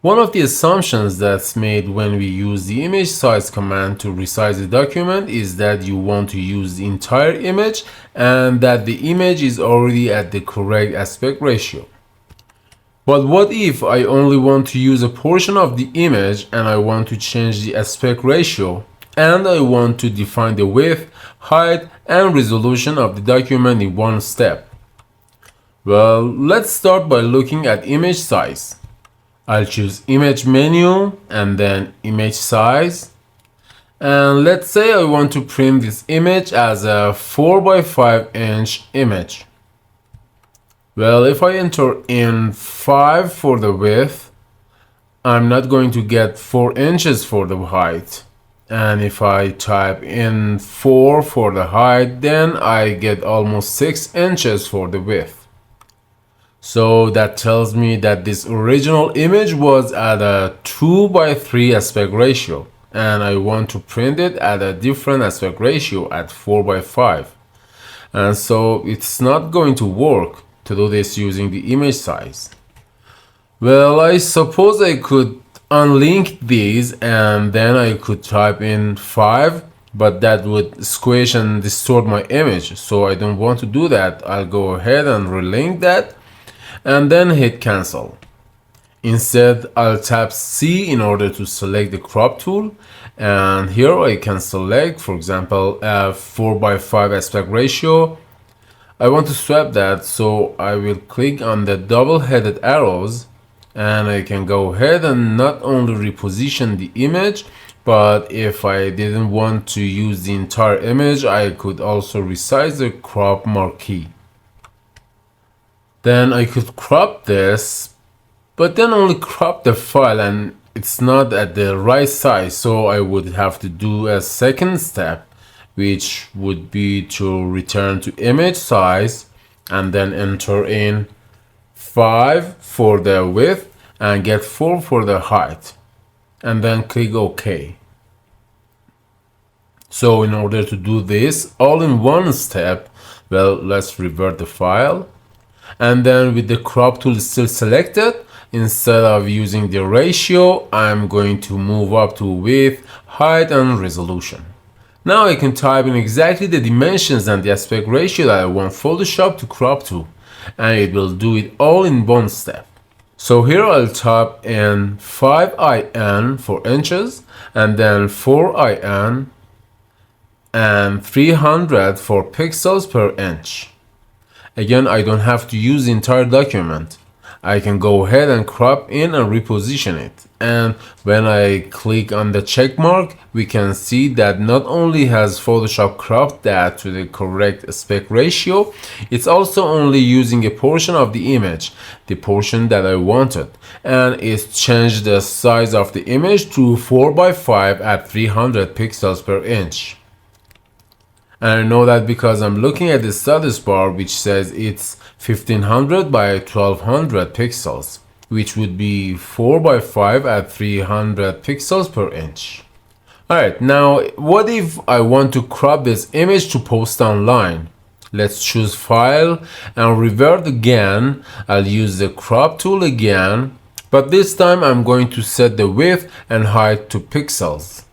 One of the assumptions that's made when we use the image size command to resize the document is that you want to use the entire image and that the image is already at the correct aspect ratio. But what if I only want to use a portion of the image and I want to change the aspect ratio and I want to define the width, height, and resolution of the document in one step? Well, let's start by looking at image size. I'll choose image menu and then image size. And let's say I want to print this image as a 4 by 5 inch image. Well, if I enter in 5 for the width, I'm not going to get 4 inches for the height. And if I type in 4 for the height, then I get almost 6 inches for the width. So that tells me that this original image was at a 2 by 3 aspect ratio and I want to print it at a different aspect ratio at 4 by 5. And so it's not going to work to do this using the image size. Well, I suppose I could unlink these and then I could type in 5, but that would squish and distort my image. So I don't want to do that. I'll go ahead and relink that and then hit cancel. Instead, I'll tap C in order to select the crop tool, and here I can select, for example, a 4 by 5 aspect ratio. I want to swap that, so I will click on the double-headed arrows and I can go ahead and not only reposition the image, but if I didn't want to use the entire image, I could also resize the crop marquee. Then I could crop this, but then only crop the file and it's not at the right size, so I would have to do a second step, which would be to return to image size and then enter in 5 for the width and get 4 for the height and then click OK. So in order to do this all in one step, well, let's revert the file. And then with the crop tool still selected, instead of using the ratio, I'm going to move up to width, height, and resolution. Now I can type in exactly the dimensions and the aspect ratio that I want Photoshop to crop to, and it will do it all in one step. So here I'll type in 5IN for inches, and then 4IN, and 300 for pixels per inch. Again, I don't have to use the entire document. I can go ahead and crop in and reposition it. And when I click on the check mark, we can see that not only has Photoshop cropped that to the correct aspect ratio, it's also only using a portion of the image, the portion that I wanted. And it's changed the size of the image to 4 by 5 at 300 pixels per inch. And I know that because I'm looking at the status bar, which says it's 1500 by 1200 pixels, which would be 4 by 5 at 300 pixels per inch. Alright, now what if I want to crop this image to post online? Let's choose File and revert again. I'll use the crop tool again, but this time I'm going to set the width and height to pixels.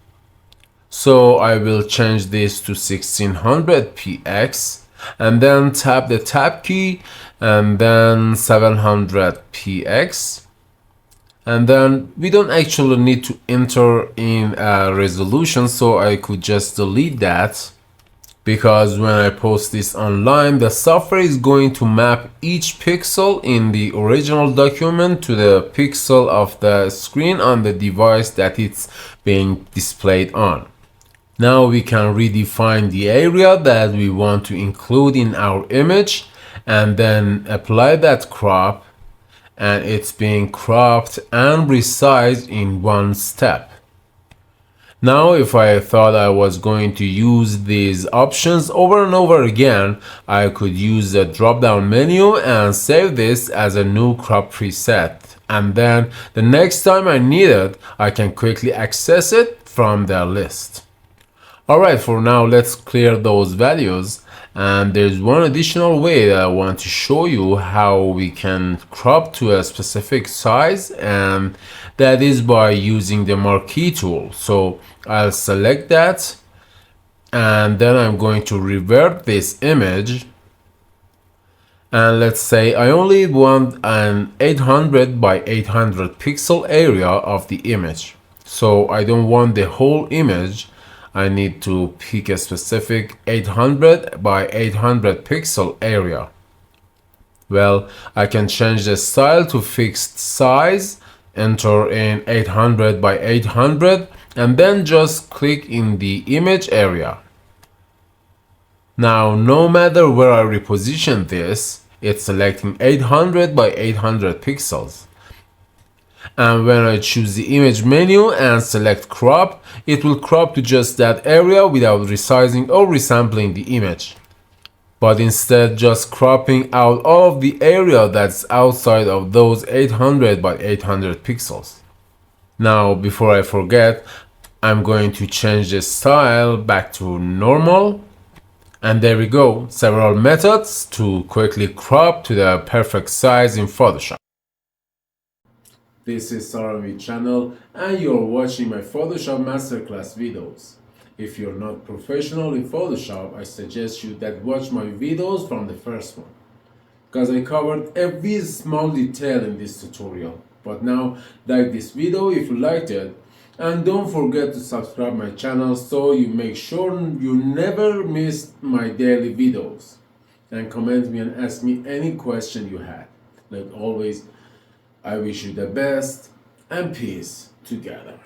So I will change this to 1600 px and then tap the tab key and then 700 px, and then we don't actually need to enter in a resolution, so I could just delete that, because when I post this online, the software is going to map each pixel in the original document to the pixel of the screen on the device that it's being displayed on. Now we can redefine the area that we want to include in our image and then apply that crop, and it's being cropped and resized in one step. Now if I thought I was going to use these options over and over again, I could use the drop down menu and save this as a new crop preset, and then the next time I need it, I can quickly access it from the list. Alright, for now let's clear those values, and there's one additional way that I want to show you how we can crop to a specific size, and That is by using the marquee tool. So I'll select that, and then I'm going to revert this image, and let's say I only want an 800 by 800 pixel area of the image. So I don't want the whole image. I need to pick a specific 800 by 800 pixel area. Well, I can change the style to fixed size, enter in 800 by 800, and then just click in the image area. Now, no matter where I reposition this, it's selecting 800 by 800 pixels. And when I choose the image menu and select crop, it will crop to just that area without resizing or resampling the image, but instead just cropping out all of the area that's outside of those 800 by 800 pixels. Now, before I forget, I'm going to change the style back to normal. And there we go, several methods to quickly crop to the perfect size in Photoshop. This is Sarami channel, and you're watching my Photoshop masterclass videos. If you're not professional in Photoshop, I suggest you that watch my videos from the first one, because I covered every small detail in this tutorial. But now, like this video if you liked it, and don't forget to subscribe my channel so you make sure you never miss my daily videos. And comment me and ask me any question you had. Like always, I wish you the best and peace together.